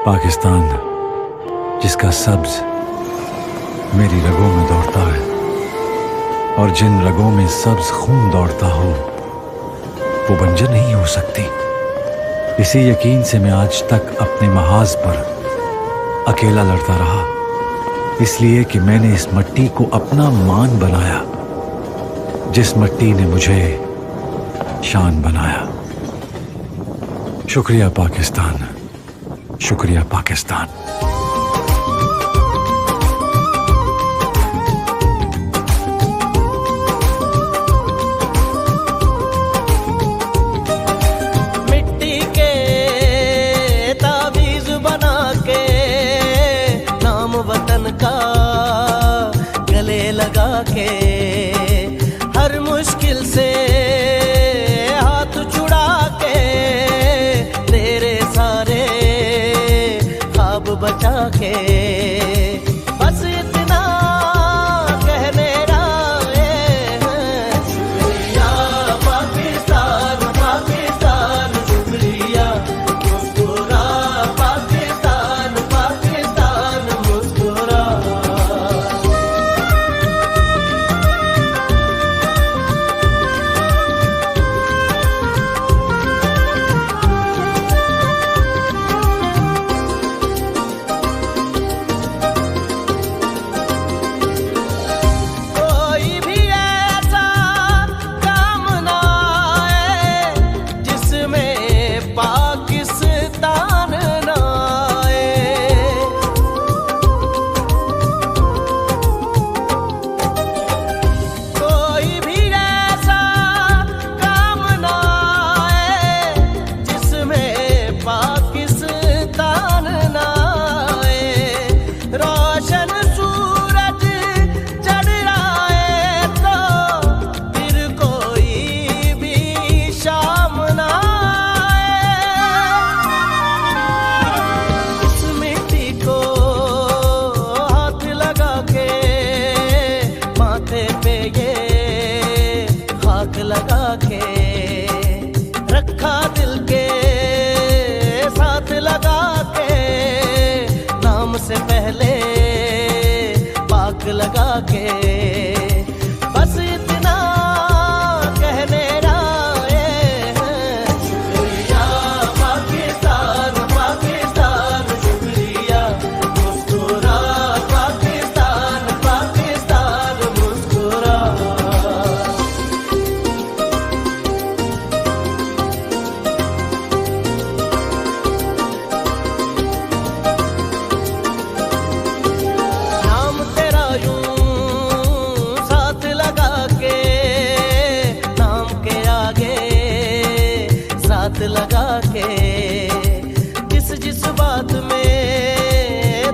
पाकिस्तान जिसका सब्ज मेरी रगों में दौड़ता है और जिन रगों में सब्ज खून दौड़ता हो वो बंजर नहीं हो सकती। इसी यकीन से मैं आज तक अपने महाज पर अकेला लड़ता रहा, इसलिए कि मैंने इस मिट्टी को अपना मान बनाया, जिस मिट्टी ने मुझे शान बनाया। शुक्रिया पाकिस्तान, शुक्रिया पाकिस्तान। मिट्टी के तावीज बना के नाम वतन का गले लगा के हर मुश्किल से हाथ छुड़ा के तेरे सारे ख्वाब बचा के बस इतना कहने राए हैं। शुक्रिया पाकिस्तान, पाकिस्तान शुक्रिया, मुस्कुरा पाकिस्तान, पाकिस्तान मुस्कुरा। कोई भी ऐसा काम ना आए जिसमें पाकिस्तान ना आए। कोई भी ऐसा काम ना आए जिसमें पाकिस्तान ना आए। रोशन सूरज चढ़ आए तो फिर कोई भी शाम ना आए। इस मिट्टी को हाथ लगा के माथे पे ये खाक लगा के रखा दिल के साथ लगा के नाम से पहले पाक लगा के बस इतना कहने राए हैं। शुक्रिया पाकिस्तान, पाकिस्तान शुक्रिया, मुस्कुरा पाकिस्तान, पाकिस्तान मुस्कुरा। नाम तेरा यूं साथ लगा के नाम के आगे साथ लगा के जिस जिस बात में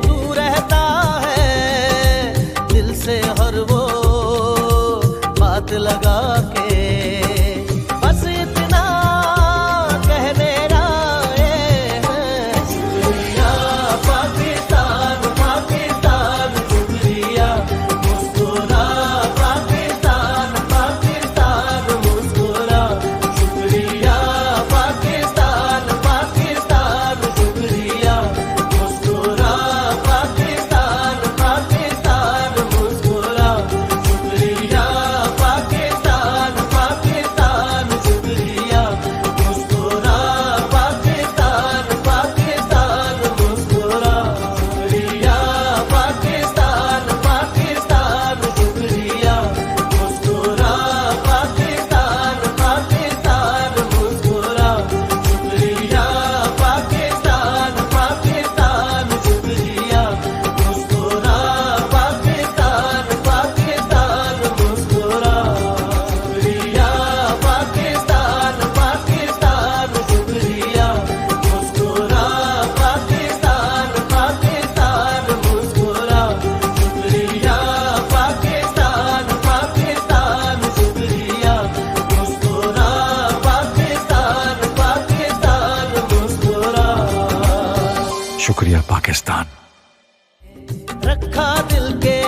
तू रहता है दिल से हर वो बात लगा के बस इतना कहने राए हैं। शुक्रिया पाकिस्तान, पाकिस्तान शुक्रिया, मुस्कुरा पाकिस्तान, पाकिस्तान मुस्कुरा। शुक्रिया पाकिस्तान, पाकिस्तान शुक्रिया, मुस्कुरा पाकिस्तान, पाकिस्तान मुस्कुरा। शुक्रिया पाकिस्तान, पाकिस्तान शुक्रिया, मुस्कुरा पाकिस्तान, पाकिस्तान मुस्कुरा। शुक्रिया पाकिस्तान, पाकिस्तान शुक्रिया, मुस्कुरा पाकिस्तान, पाकिस्तान मुस्कुरा। शुक्रिया पाकिस्तान, पाकिस्तान शुक्रिया, मुस्कुरा पाकिस्तान, पाकिस्तान मुस्कुरा। शुक्रिया पाकिस्तान, पाकिस्तान शुक्रिया, मुस्कुरा पाकिस्तान, पाकिस्तान मुस्कुरा। शुक्रिया पाकिस्तान, पाकिस्तान शुक्रिया, मुस्कुरा पाकिस्तान, पाकिस्तान मुस्कुरा। शुक्रिया पाकिस्तान। रखा दिल के